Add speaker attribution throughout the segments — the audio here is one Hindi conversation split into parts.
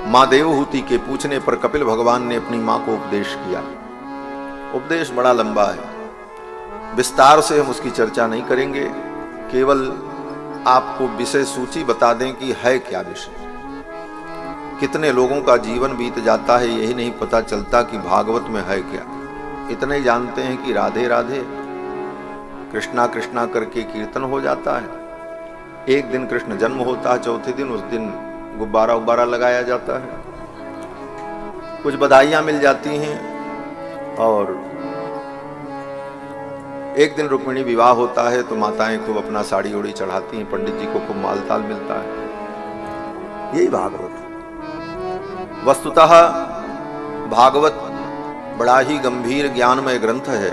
Speaker 1: माँ देवहूति के पूछने पर कपिल भगवान ने अपनी माँ को उपदेश किया। उपदेश बड़ा लंबा है, विस्तार से हम उसकी चर्चा नहीं करेंगे, केवल आपको विषय सूची बता दें कि है क्या विषय। कितने लोगों का जीवन बीत जाता है, यही नहीं पता चलता कि भागवत में है क्या। इतना ही जानते हैं कि राधे राधे कृष्णा कृष्णा करके कीर्तन हो जाता है। एक दिन कृष्ण जन्म होता है, चौथे दिन उस दिन गुब्बारा उब्बारा लगाया जाता है, कुछ बधाइयां मिल जाती हैं, और एक दिन रुक्मिणी विवाह होता है तो माताएं खूब अपना साड़ी ओड़ी चढ़ाती हैं, पंडित जी को खूब मालताल मिलता है। यही भागवत है। वस्तुतः भागवत बड़ा ही गंभीर ज्ञानमय ग्रंथ है,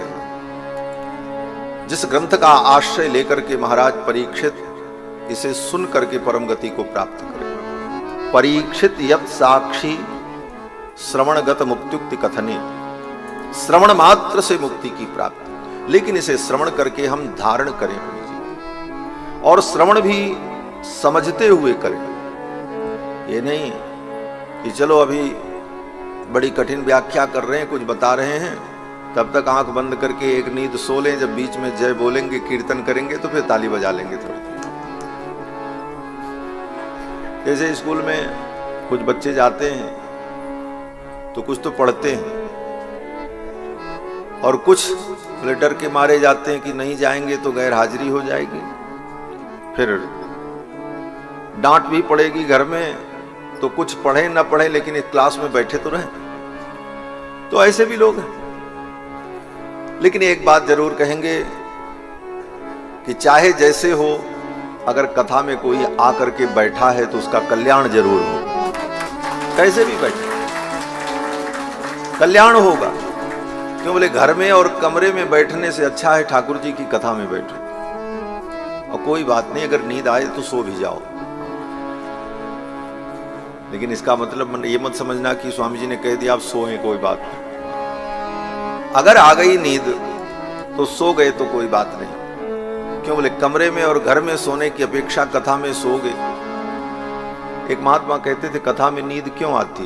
Speaker 1: जिस ग्रंथ का आश्रय लेकर के महाराज परीक्षित इसे सुन करके परम गति को प्राप्त करें। परीक्षित यत् साक्षी श्रवणगत मुक्त्युक्ति कथने, श्रवण मात्र से मुक्ति की प्राप्ति, लेकिन इसे श्रवण करके हम धारण करें अपने जीवन, और श्रवण भी समझते हुए करें। ये नहीं कि चलो अभी बड़ी कठिन व्याख्या कर रहे हैं, कुछ बता रहे हैं, तब तक आंख बंद करके एक नींद सो लें, जब बीच में जय बोलेंगे कीर्तन करेंगे तो फिर ताली बजा लेंगे थोड़ी। जैसे स्कूल में कुछ बच्चे जाते हैं तो कुछ तो पढ़ते हैं, और कुछ डर के मारे जाते हैं कि नहीं जाएंगे तो गैर हाजिरी हो जाएगी, फिर डांट भी पड़ेगी घर में, तो कुछ पढ़े ना पढ़े लेकिन इस क्लास में बैठे तो रहे। तो ऐसे भी लोग हैं। लेकिन एक बात जरूर कहेंगे कि चाहे जैसे हो, अगर कथा में कोई आकर के बैठा है तो उसका कल्याण जरूर हो। कैसे भी बैठे कल्याण होगा। क्यों बोले, घर में और कमरे में बैठने से अच्छा है ठाकुर जी की कथा में बैठो। और कोई बात नहीं, अगर नींद आए तो सो भी जाओ, लेकिन इसका मतलब ये मत समझना कि स्वामी जी ने कह दिया आप सोए, कोई बात नहीं। अगर आ गई नींद तो सो गए तो कोई बात नहीं। क्यों बोले, कमरे में और घर में सोने की अपेक्षा कथा में सोगे। एक महात्मा कहते थे कथा में नींद क्यों आती।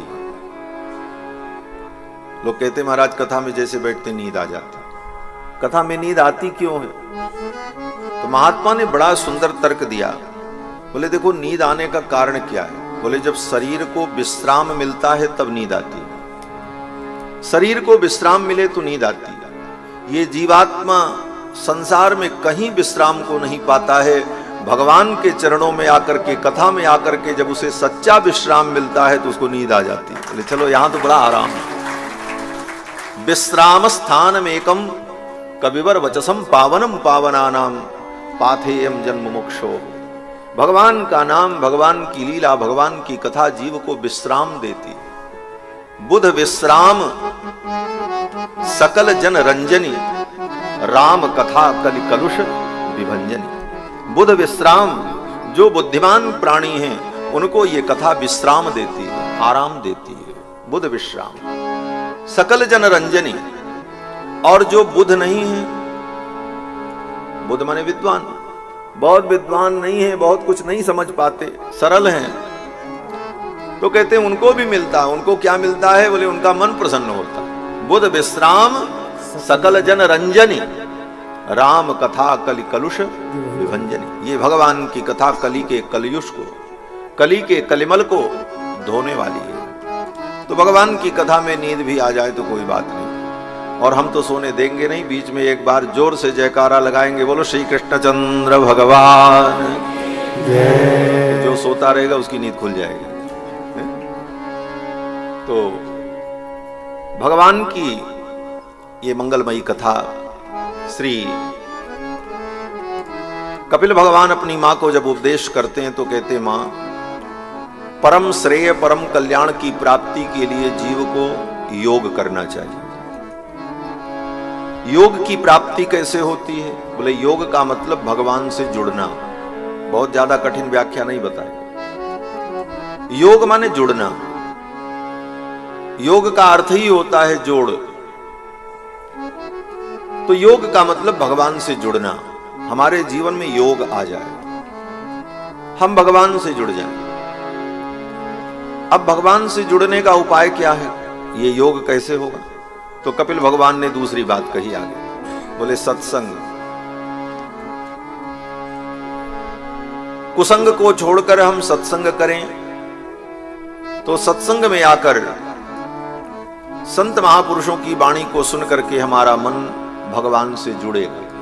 Speaker 1: लोग कहते महाराज कथा में जैसे बैठते नींद आ जाती। कथा में नींद आती क्यों है? तो महात्मा ने बड़ा सुंदर तर्क दिया। बोले देखो, नींद आने का कारण क्या है। बोले जब शरीर को विश्राम मिलता है तब नींद आती है। शरीर को विश्राम मिले तो नींद आती है। ये जीवात्मा संसार में कहीं विश्राम को नहीं पाता है। भगवान के चरणों में आकर के, कथा में आकर के जब उसे सच्चा विश्राम मिलता है तो उसको नींद आ जाती है। बोले चलो यहां तो बड़ा आराम है। विश्राम स्थान में एकम कविवर वचसम पावनम पावनानाम पाथेयम जन्म मोक्षो। भगवान का नाम, भगवान की लीला, भगवान की कथा जीव को विश्राम देती। बुध विश्राम सकल जन रंजनी, राम कथा कलि कलुष विभंजनी। बुध विश्राम, जो बुद्धिमान प्राणी हैं उनको ये कथा विश्राम देती है, आराम देती है। बुध विश्राम सकल जन रंजनी। और जो बुध नहीं है, बुध माने विद्वान, बहुत विद्वान नहीं है, बहुत कुछ नहीं समझ पाते, सरल हैं, तो कहते हैं उनको भी मिलता है। उनको क्या मिलता है? बोले उनका मन प्रसन्न होता है। बुध विश्राम सकल जन रंजनी, राम कथा कलि कलुष विभंजनी। ये भगवान की कथा कली के कलयुष को, कली के कलिमल को धोने वाली है। तो भगवान की कथा में नींद भी आ जाए तो कोई बात नहीं, और हम तो सोने देंगे नहीं। बीच में एक बार जोर से जयकारा लगाएंगे, बोलो श्री कृष्णचंद्र भगवान। जो सोता रहेगा उसकी नींद खुल जाएगी। तो भगवान की ये मंगलमयी कथा, श्री कपिल भगवान अपनी मां को जब उपदेश करते हैं तो कहते मां, परम श्रेय परम कल्याण की प्राप्ति के लिए जीव को योग करना चाहिए। योग की प्राप्ति कैसे होती है? बोले योग का मतलब भगवान से जुड़ना। बहुत ज्यादा कठिन व्याख्या नहीं बताएगा। योग माने जुड़ना। योग का अर्थ ही होता है जोड़। तो योग का मतलब भगवान से जुड़ना। हमारे जीवन में योग आ जाए, हम भगवान से जुड़ जाएं। अब भगवान से जुड़ने का उपाय क्या है, ये योग कैसे होगा? तो कपिल भगवान ने दूसरी बात कही आगे, बोले सत्संग। कुसंग को छोड़कर हम सत्संग करें तो सत्संग में आकर संत महापुरुषों की वाणी को सुन करके हमारा मन भगवान से जुड़ेगा।